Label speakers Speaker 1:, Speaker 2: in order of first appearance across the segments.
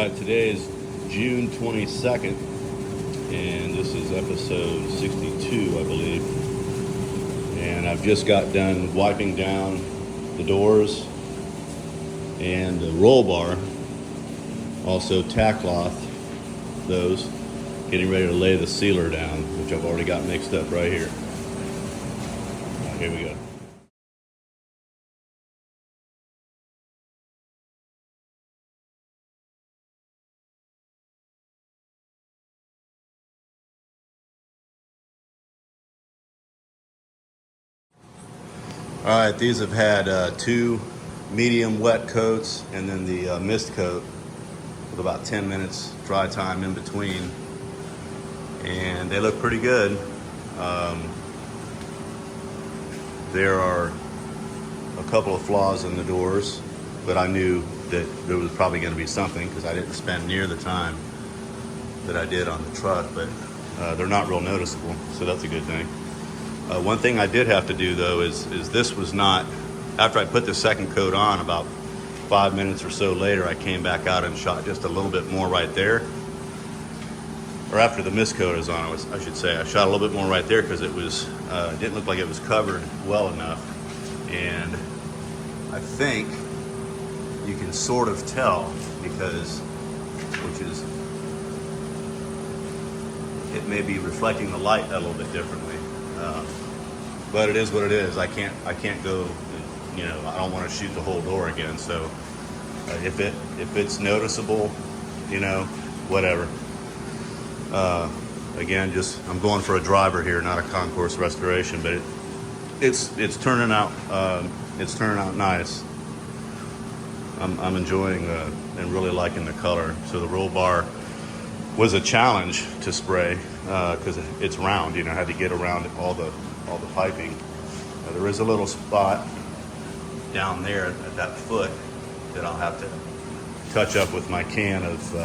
Speaker 1: Today is June 22nd, and this is episode 62, I believe. And I've just got done wiping down the doors and the roll bar, also tack cloth, those, getting ready to lay the sealer down, which I've already got mixed up right here. Here we go. All right, these have had 2 medium wet coats and then the mist coat with about 10 minutes dry time in between, and they look pretty good. There are a couple of flaws in the doors, but I knew that there was probably going to be something because I didn't spend near the time that I did on the truck, but they're not real noticeable, so that's a good thing. One thing I did have to do though is this was not, after I put the second coat on, about 5 minutes or so later, I came back out and shot just a little bit more right there. Or after the mist coat is on, I should say, I shot a little bit more right there because it was didn't look like it was covered well enough. And I think you can sort of tell because, it may be reflecting the light a little bit differently. But it is what it is. I can't go, I don't want to shoot the whole door again. So if it's noticeable, whatever. Again, I'm going for a driver here, not a concourse restoration, but it's turning out nice. I'm enjoying and really liking the color. So the roll bar was a challenge to spray because it's round. I had to get around all the piping. There is a little spot down there at that foot that I'll have to touch up with my can of.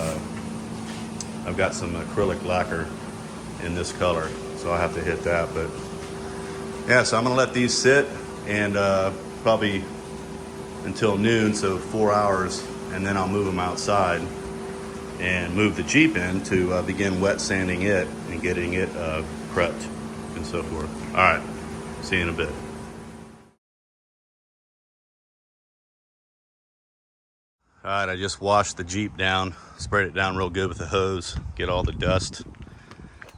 Speaker 1: I've got some acrylic lacquer in this color, so I'll have to hit that. But yeah, so I'm gonna let these sit and probably until noon, so 4 hours, and then I'll move them outside and move the Jeep in to begin wet sanding it and getting it prepped and so forth. All right, see you in a bit. All right, I just washed the Jeep down, sprayed it down real good with the hose, get all the dust,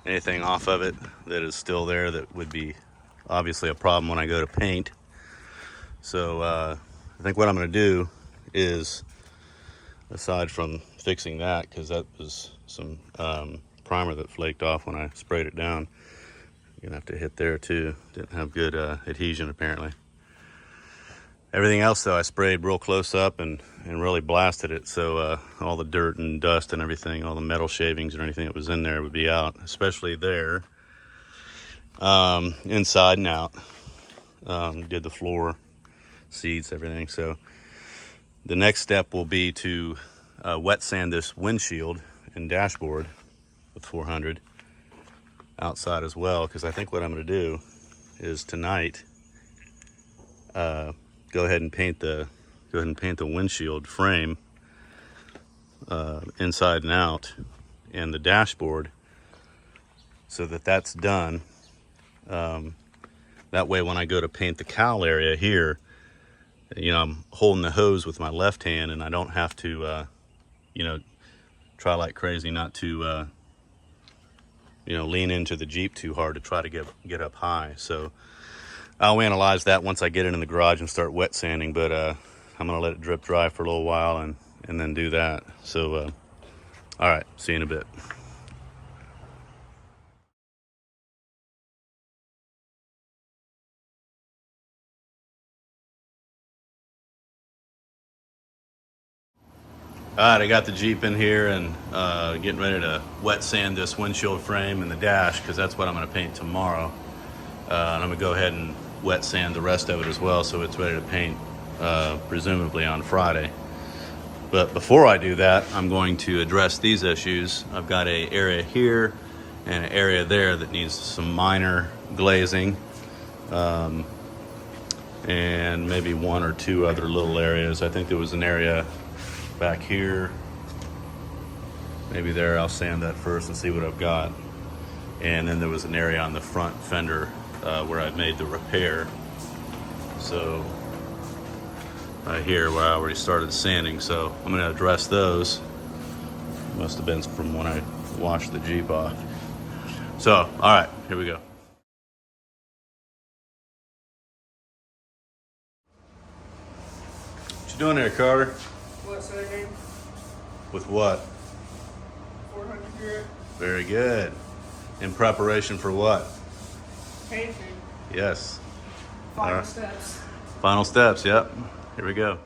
Speaker 1: anything off of it that is still there that would be obviously a problem when I go to paint. So I think what I'm gonna do is, aside from fixing that, because that was some primer that flaked off when I sprayed it down, you're gonna have to hit there too. Didn't have good adhesion apparently. Everything else though, I sprayed real close up and really blasted it, so all the dirt and dust and everything, all the metal shavings or anything that was in there would be out, especially there, inside and out. Did the floor, seats, everything. So the next step will be to wet sand this windshield and dashboard with 400 outside as well, because I think what I'm going to do is tonight go ahead and paint the windshield frame inside and out, and the dashboard, so that's done. That way when I go to paint the cowl area here, I'm holding the hose with my left hand and I don't have to try like crazy not to lean into the Jeep too hard to try to get up high. So I'll analyze that once I get it in the garage and start wet sanding, but I'm gonna let it drip dry for a little while and then do that. So all right, see you in a bit. All right, I got the Jeep in here and getting ready to wet sand this windshield frame and the dash, because that's what I'm gonna paint tomorrow. And I'm gonna go ahead and wet sand the rest of it as well, so it's ready to paint presumably on Friday. But before I do that, I'm going to address these issues. I've got an area here and an area there that needs some minor glazing, and maybe 1 or 2 other little areas. I think there was an area back here maybe there. I'll sand that first and see what I've got. And then there was an area on the front fender where I made the repair. So right here where I already started sanding. So I'm gonna address those. Must have been from when I washed the Jeep off. So, all right, here we go. What you doing there, Carter?
Speaker 2: What sanding?
Speaker 1: With what?
Speaker 2: 400 grit.
Speaker 1: Very good. In preparation for what?
Speaker 2: Painting.
Speaker 1: Yes.
Speaker 2: Final steps.
Speaker 1: Final steps, yep. Here we go.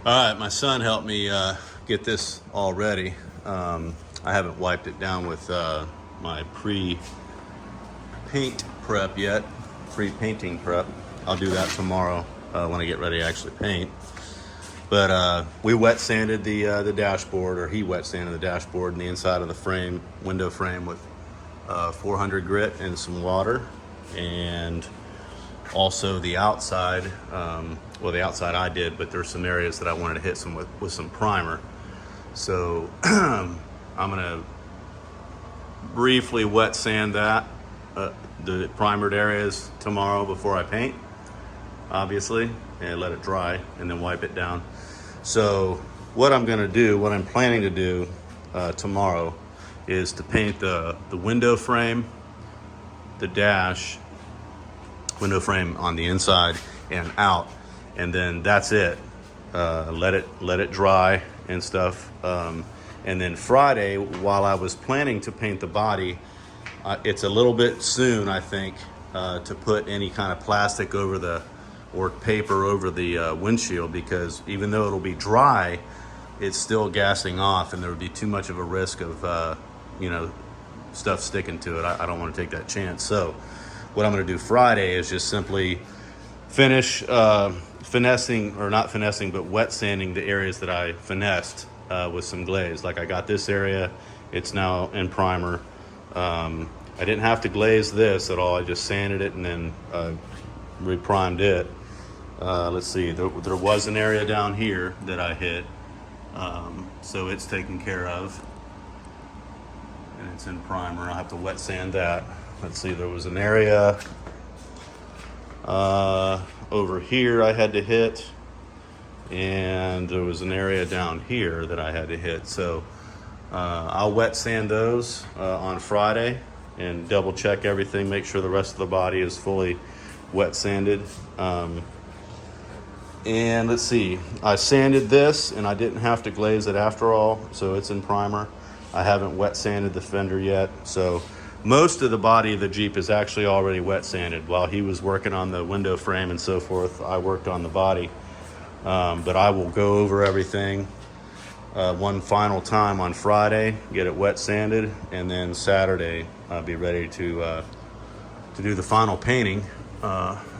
Speaker 1: All right, my son helped me get this all ready. I haven't wiped it down with my pre-paint prep yet, pre-painting prep. I'll do that tomorrow when I get ready to actually paint. But we wet sanded the dashboard, or he wet sanded the dashboard and the inside of the frame, window frame, with 400 grit and some water, and also the outside. Well, the outside I did, but there's some areas that I wanted to hit some with some primer. So I'm gonna briefly wet sand that, the primered areas tomorrow before I paint, obviously, and let it dry and then wipe it down. So what I'm gonna do, what I'm planning to do tomorrow is to paint the window frame, the dash, window frame on the inside and out, and then that's it. Let it dry and stuff. And then Friday, while I was planning to paint the body, it's a little bit soon, I think, to put any kind of plastic over or paper over the windshield, because even though it'll be dry, it's still gassing off, and there would be too much of a risk of stuff sticking to it. I don't want to take that chance. So what I'm going to do Friday is just simply finish finessing, or not finessing, but wet sanding the areas that I finessed with some glaze. Like I got this area, it's now in primer. I didn't have to glaze this at all. I just sanded it and then reprimed it. Let's see, there was an area down here that I hit, so it's taken care of, and it's in primer. I'll have to wet sand that. Let's see, there was an area over here I had to hit, and there was an area down here that I had to hit. So I'll wet sand those on Friday and double check everything, make sure the rest of the body is fully wet sanded. And let's see, I sanded this and I didn't have to glaze it after all, so it's in primer. I haven't wet sanded the fender yet, so most of the body of the Jeep is actually already wet sanded. While he was working on the window frame and so forth, I worked on the body. But I will go over everything one final time on Friday, get it wet sanded, and then Saturday I'll be ready to do the final painting.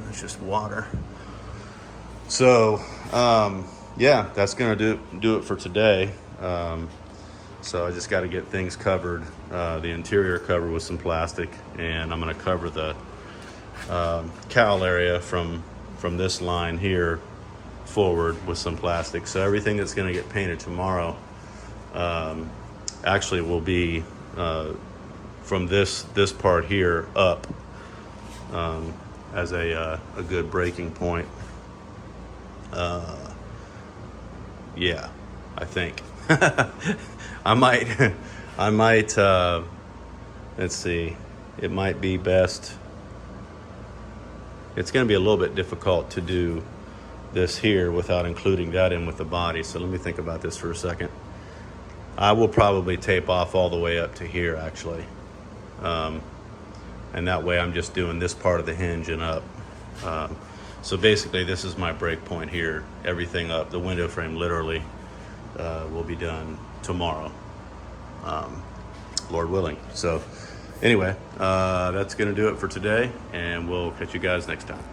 Speaker 1: It's just water. So yeah, that's gonna do it for today. So I just got to get things covered, the interior covered with some plastic, and I'm going to cover the cowl area from this line here forward with some plastic. So everything that's going to get painted tomorrow actually will be from this part here up as a good breaking point. Yeah, I think. I might, let's see, it might be best. It's going to be a little bit difficult to do this here without including that in with the body. So let me think about this for a second. I will probably tape off all the way up to here, actually. And that way I'm just doing this part of the hinge and up. So basically this is my break point here. Everything up, the window frame literally will be done tomorrow, Lord willing. So anyway, that's gonna do it for today, and we'll catch you guys next time.